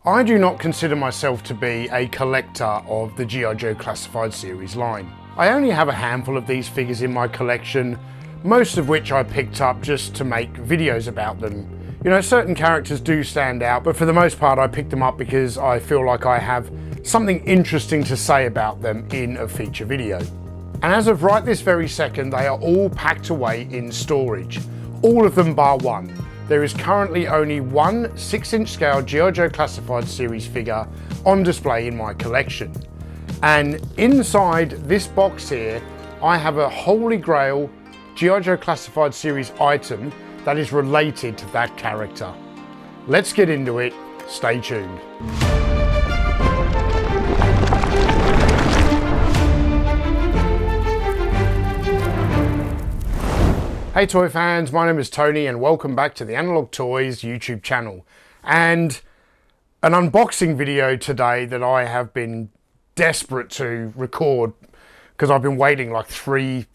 I do not consider myself to be a collector of the G.I. Joe Classified series line. I only have a handful of these figures in my collection, most of which I picked up just to make videos about them. You know, certain characters do stand out, but for the most part I picked them up because I feel like I have something interesting to say about them in a feature video. And as of right this very second, they are all packed away in storage. All of them bar one. There is currently only one 6-inch scale G.I. Joe Classified series figure on display in my collection. And inside this box here, I have a Holy Grail G.I. Joe Classified series item that is related to that character. Let's get into it, stay tuned. Hey toy fans, my name is Tony and welcome back to the Analog Toys YouTube channel. And an unboxing video today that I have been desperate to record because I've been waiting like three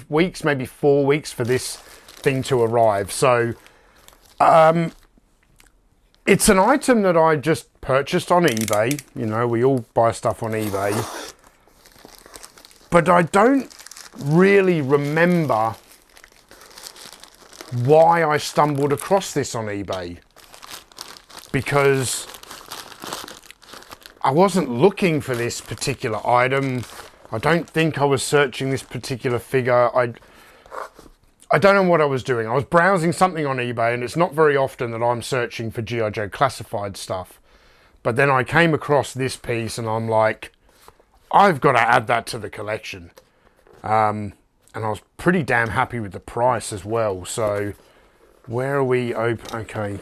weeks, maybe 4 weeks for this thing to arrive. So it's an item that I just purchased on eBay. You know, we all buy stuff on eBay. But I don't really remember why I stumbled across this on eBay, because I wasn't looking for this particular item. I don't think I was searching this particular figure. I don't know what I was doing. I was browsing something on eBay, and it's not very often that I'm searching for G.I. Joe Classified stuff. But then I came across this piece and I'm like, I've got to add that to the collection. And I was pretty damn happy with the price as well. So where are we okay.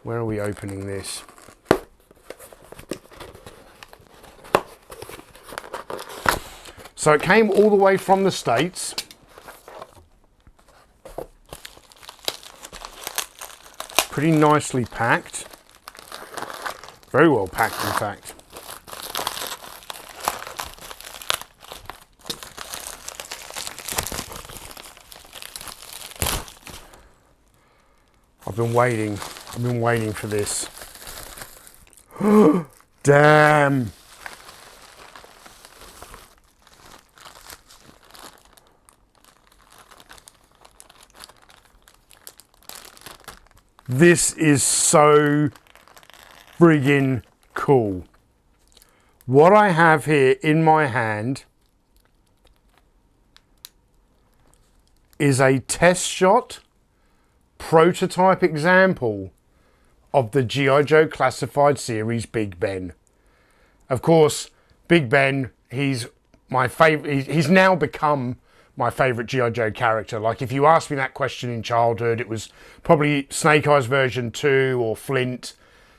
Where are we opening this? So it came all the way from the States. Pretty nicely packed. Very well packed, in fact. I've been waiting for this. Damn. This is so friggin' cool. What I have here in my hand is a test shot prototype example of the G.I. Joe Classified series Big Ben. Of course, Big Ben, he's my favorite. He's now become my favorite G.I. Joe character. Like, if you asked me that question in childhood, it was probably Snake Eyes version 2 or Flint.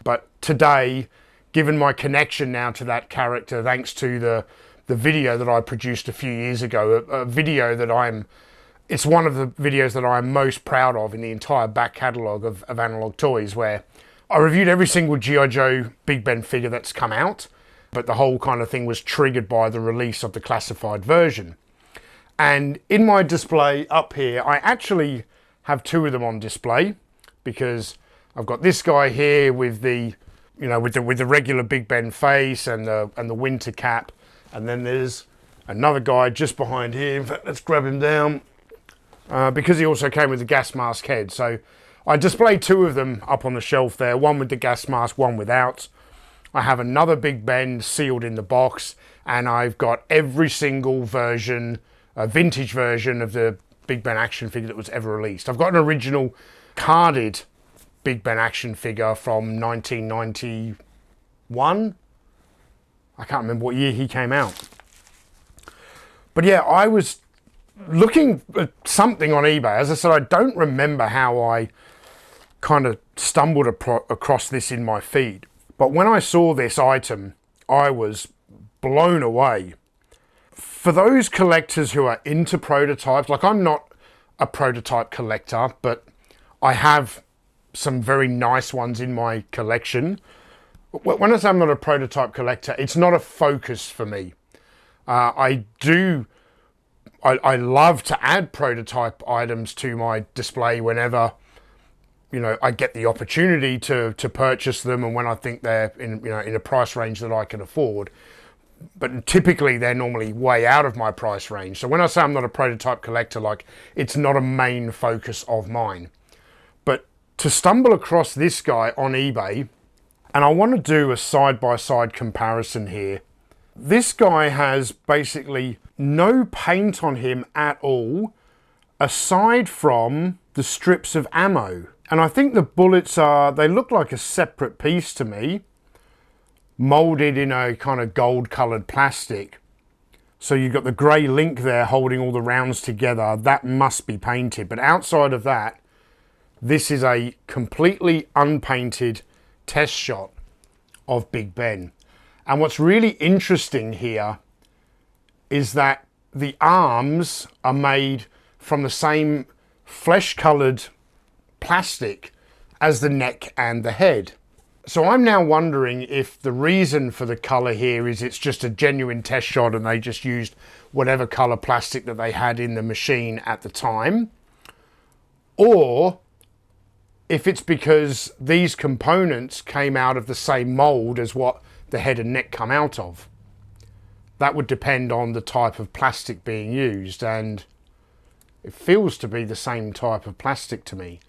But today, given my connection now to that character, thanks to the video that I produced a few years ago, a video that it's one of the videos that I'm most proud of in the entire back catalogue of Analog Toys, where I reviewed every single G.I. Joe Big Ben figure that's come out, but the whole kind of thing was triggered by the release of the classified version. And in my display up here, I actually have two of them on display, because I've got this guy here with the, you know, with the regular Big Ben face and the winter cap, and then there's another guy just behind here. In fact, let's grab him down. Because he also came with the gas mask head. So I displayed two of them up on the shelf there, one with the gas mask, one without. I have another Big Ben sealed in the box, and I've got every single version, vintage version of the Big Ben action figure that was ever released. I've got an original carded Big Ben action figure from 1991. I can't remember what year he came out. But yeah, I was looking at something on eBay. As I said, I don't remember how I kind of stumbled across this in my feed. But when I saw this item, I was blown away. For those collectors who are into prototypes, like, I'm not a prototype collector, but I have some very nice ones in my collection. When I say I'm not a prototype collector, it's not a focus for me. I love to add prototype items to my display whenever you know, I get the opportunity to purchase them, and when I think they're in, you know, in a price range that I can afford. But typically they're normally way out of my price range. So when I say I'm not a prototype collector, like, it's not a main focus of mine. But to stumble across this guy on eBay, and I want to do a side-by-side comparison here. This guy has basically no paint on him at all, aside from the strips of ammo. And I think the bullets they look like a separate piece to me, molded in a kind of gold colored plastic. So you've got the grey link there holding all the rounds together. That must be painted. But outside of that, this is a completely unpainted test shot of Big Ben. And what's really interesting here is that the arms are made from the same flesh-coloured plastic as the neck and the head. So I'm now wondering if the reason for the colour here is it's just a genuine test shot and they just used whatever colour plastic that they had in the machine at the time, or if it's because these components came out of the same mould as what the head and neck come out of. That would depend on the type of plastic being used, and it feels to be the same type of plastic to me.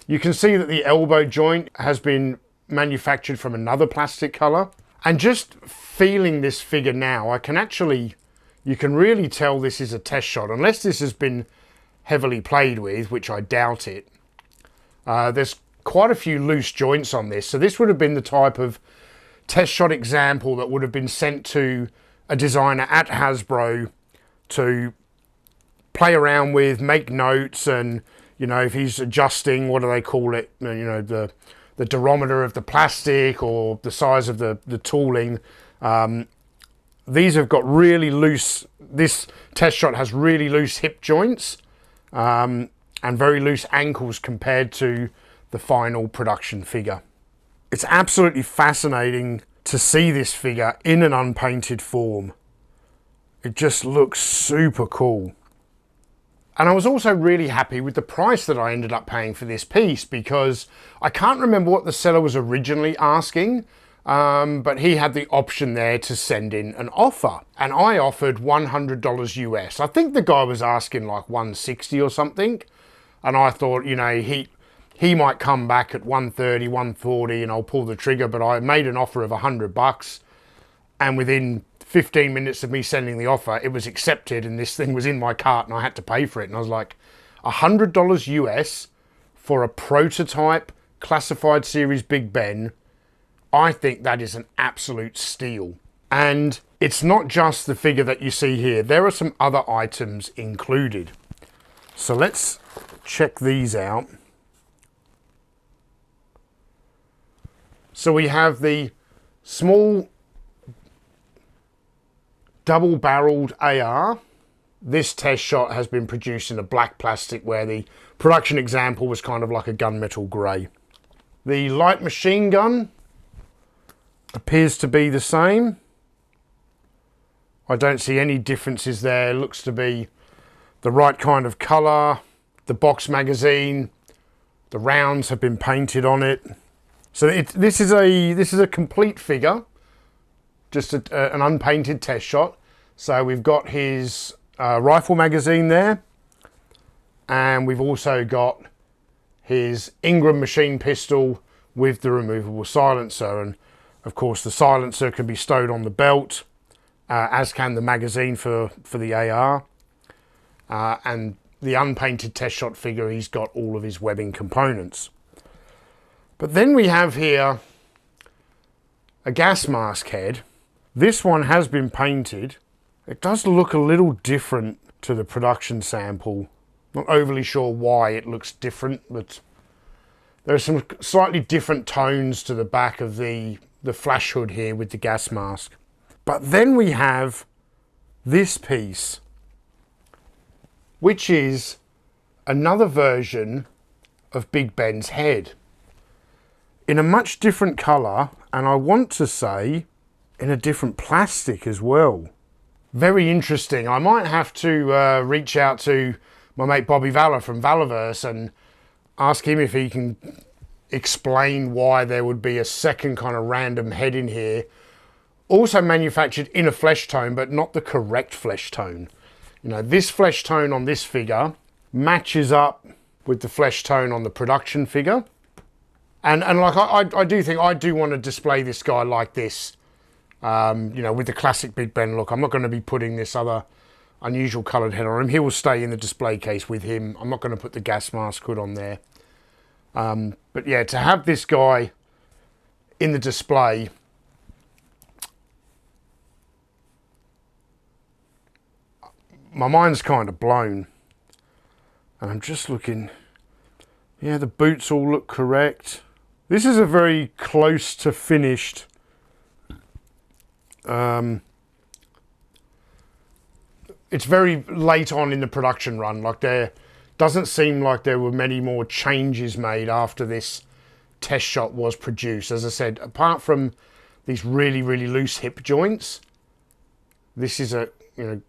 You can see that the elbow joint has been manufactured from another plastic colour, and just feeling this figure now, I can actually, you can really tell this is a test shot, unless this has been heavily played with, which I doubt it. There's quite a few loose joints on this, so this would have been the type of test shot example that would have been sent to a designer at Hasbro to play around with, make notes, and, you know, if he's adjusting, what do they call it, you know, the durometer of the plastic or the size of the tooling. These have got really loose, this test shot has really loose hip joints and very loose ankles compared to the final production figure. It's absolutely fascinating to see this figure in an unpainted form. It just looks super cool. And I was also really happy with the price that I ended up paying for this piece, because I can't remember what the seller was originally asking, but he had the option there to send in an offer, and I offered $100 US. I think the guy was asking like 160 or something, and I thought, you know, he might come back at 130, 140 and I'll pull the trigger, but I made an offer of $100, and within 15 minutes of me sending the offer, it was accepted and this thing was in my cart and I had to pay for it. And I was like, $100 US for a prototype classified series Big Ben, I think that is an absolute steal. And it's not just the figure that you see here. There are some other items included. So let's check these out. So we have the small double-barreled AR. This test shot has been produced in a black plastic, where the production example was kind of like a gunmetal grey. The light machine gun appears to be the same. I don't see any differences there. It looks to be the right kind of colour. The box magazine, the rounds have been painted on it. So this is a complete figure, just an unpainted test shot. So we've got his rifle magazine there, and we've also got his Ingram machine pistol with the removable silencer, and of course the silencer can be stowed on the belt, as can the magazine for the AR. And the unpainted test shot figure, he's got all of his webbing components. But then we have here a gas mask head. This one has been painted. It does look a little different to the production sample. Not overly sure why it looks different, but there are some slightly different tones to the back of the flash hood here with the gas mask. But then we have this piece, which is another version of Big Ben's head, in a much different colour, and I want to say in a different plastic as well. Very interesting. I might have to reach out to my mate Bobby Valor from Valorverse and ask him if he can explain why there would be a second kind of random head in here, also manufactured in a flesh tone, but not the correct flesh tone. You know, this flesh tone on this figure matches up with the flesh tone on the production figure. And like, I do think I do want to display this guy like this, you know, with the classic Big Ben look. I'm not going to be putting this other unusual coloured head on him. He will stay in the display case with him. I'm not going to put the gas mask hood on there. But yeah, to have this guy in the display, my mind's kind of blown. And I'm just looking, yeah, the boots all look correct. This is a very close to finished it's very late on in the production run. Like, there doesn't seem like there were many more changes made after this test shot was produced. As I said, apart from these really, really loose hip joints, this is a, you know,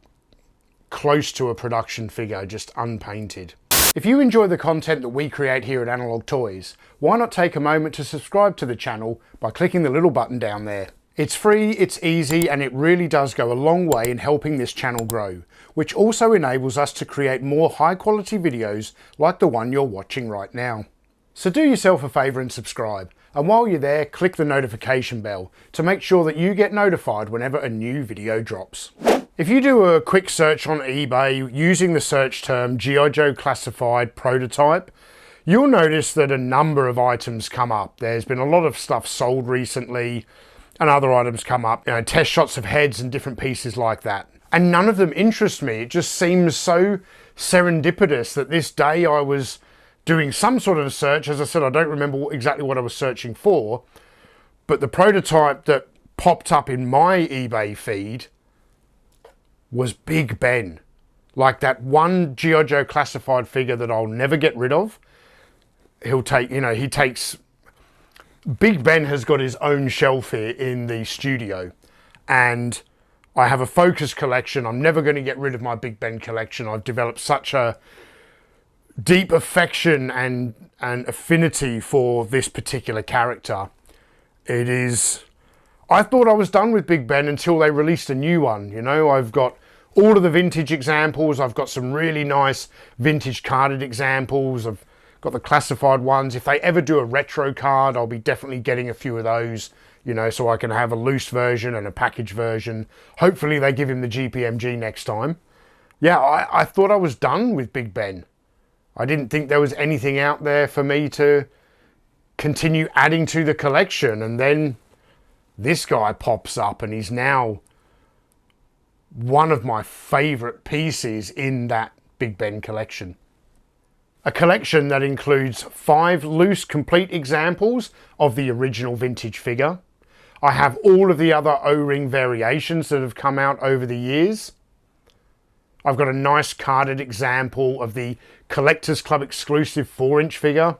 close to a production figure, just unpainted. If you enjoy the content that we create here at Analog Toys, why not take a moment to subscribe to the channel by clicking the little button down there. It's free, it's easy, and it really does go a long way in helping this channel grow, which also enables us to create more high quality videos like the one you're watching right now. So do yourself a favour and subscribe, and while you're there, click the notification bell to make sure that you get notified whenever a new video drops. If you do a quick search on eBay using the search term G.I. Joe Classified Prototype, you'll notice that a number of items come up. There's been a lot of stuff sold recently, and other items come up, you know, test shots of heads and different pieces like that. And none of them interest me. It just seems so serendipitous that this day I was doing some sort of a search. As I said, I don't remember exactly what I was searching for, but the prototype that popped up in my eBay feed was Big Ben. Like that one G.I. Joe Classified figure that I'll never get rid of. He'll take, you know, he takes... Big Ben has got his own shelf here in the studio, and I have a focus collection. I'm never going to get rid of my Big Ben collection. I've developed such a deep affection and affinity for this particular character. It is... I thought I was done with Big Ben until they released a new one. You know, I've got all of the vintage examples. I've got some really nice vintage carded examples. I've got the classified ones. If they ever do a retro card, I'll be definitely getting a few of those, you know, so I can have a loose version and a package version. Hopefully they give him the GPMG next time. Yeah, I thought I was done with Big Ben. I didn't think there was anything out there for me to continue adding to the collection. And then this guy pops up and he's now one of my favourite pieces in that Big Ben collection. A collection that includes 5 loose complete examples of the original vintage figure. I have all of the other O-ring variations that have come out over the years. I've got a nice carded example of the Collectors Club exclusive 4-inch figure,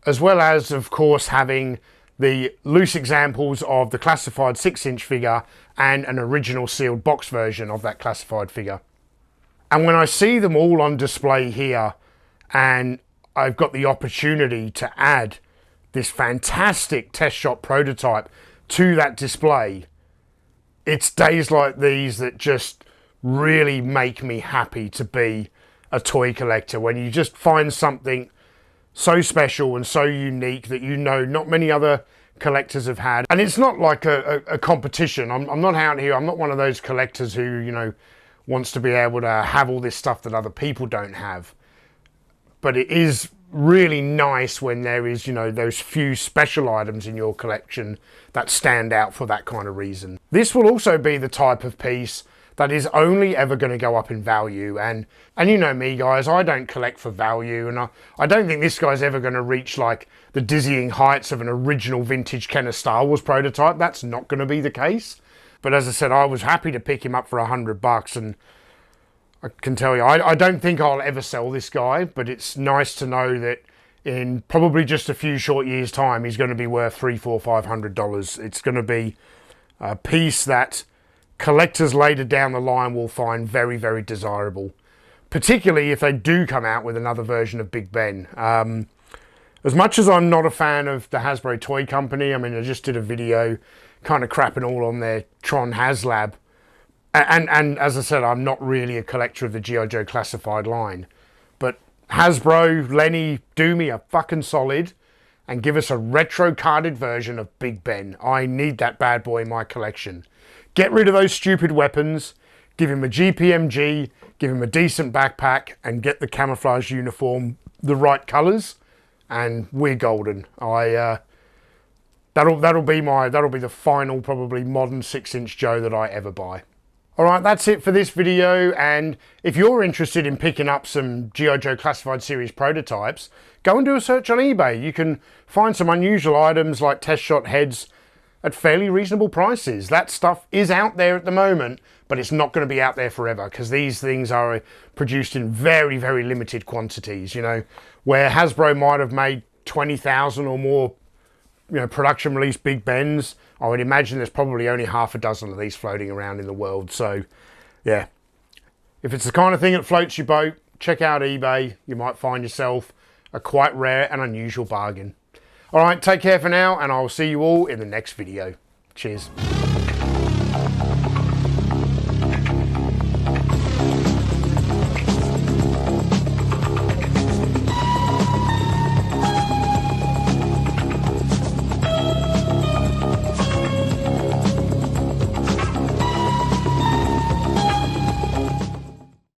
as well as, of course, having the loose examples of the classified 6-inch figure and an original sealed box version of that classified figure. And when I see them all on display here, and I've got the opportunity to add this fantastic test shot prototype to that display, it's days like these that just really make me happy to be a toy collector. When you just find something so special and so unique that, you know, not many other collectors have had. And it's not like a competition. I'm not out here, I'm not one of those collectors who, you know, wants to be able to have all this stuff that other people don't have. But it is really nice when there is, you know, those few special items in your collection that stand out for that kind of reason. This will also be the type of piece that is only ever going to go up in value. And you know me, guys, I don't collect for value, and I don't think this guy's ever going to reach like the dizzying heights of an original vintage Kenner Star Wars prototype. That's not going to be the case. But as I said, I was happy to pick him up for $100, and I can tell you, I don't think I'll ever sell this guy, but it's nice to know that in probably just a few short years' time, he's going to be worth $300, $400, $500. It's going to be a piece that collectors later down the line will find very, very desirable, particularly if they do come out with another version of Big Ben. As much as I'm not a fan of the Hasbro toy company, I mean, I just did a video kind of crapping all on their Tron HasLab. And as I said, I'm not really a collector of the G.I. Joe classified line. But Hasbro, Lenny, do me a fucking solid and give us a retro carded version of Big Ben. I need that bad boy in my collection. Get rid of those stupid weapons, give him a GPMG, give him a decent backpack, and get the camouflage uniform the right colours, and we're golden. That'll be the final probably modern 6-inch Joe that I ever buy. Alright, that's it for this video, and if you're interested in picking up some G.I. Joe Classified Series prototypes, go and do a search on eBay. You can find some unusual items like test shot heads at fairly reasonable prices. That stuff is out there at the moment, but it's not going to be out there forever because these things are produced in very, very limited quantities. You know, where Hasbro might have made 20,000 or more, production release Big Bens, I would imagine there's probably only half a dozen of these floating around in the world. So, yeah, if it's the kind of thing that floats your boat, check out eBay. You might find yourself a quite rare and unusual bargain. All right, take care for now, and I'll see you all in the next video. Cheers.